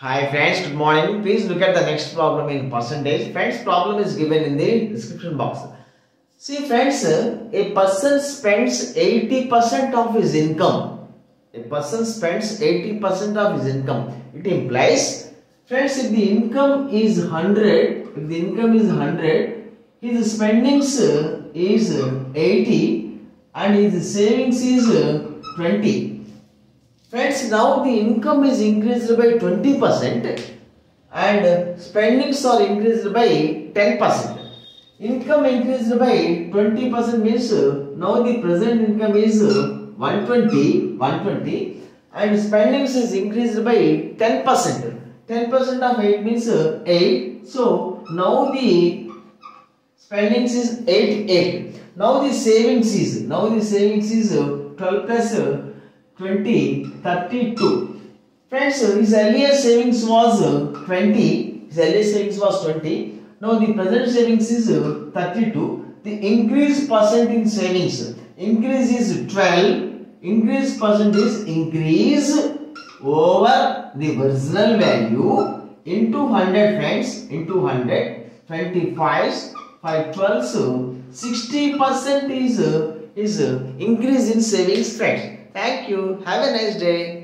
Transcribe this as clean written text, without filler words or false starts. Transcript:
Hi friends, good morning. Please look at the next problem in percentage. Friends, problem is given in the description box. See friends, a person spends 80% of his income. A person spends 80% of his income. It implies, friends, if the income is 100, his spendings is 80 and his savings is 20. Friends, now the income is increased by 20% and spendings are increased by 10%. Income increased by 20% means now the present income is 120 and spendings is increased by 10%. 10% of 8 means 8. So now the spendings is 8. Now the savings is 12 plus 20, 32. Friends, his earlier savings was 20. Now the present savings is 32. The increase percent in savings. Increase is 12. Increase percent is increase over the original value into 100, friends. Into 100. 25, 5 12. 60% is increase in savings, friends. Thank you. Have a nice day.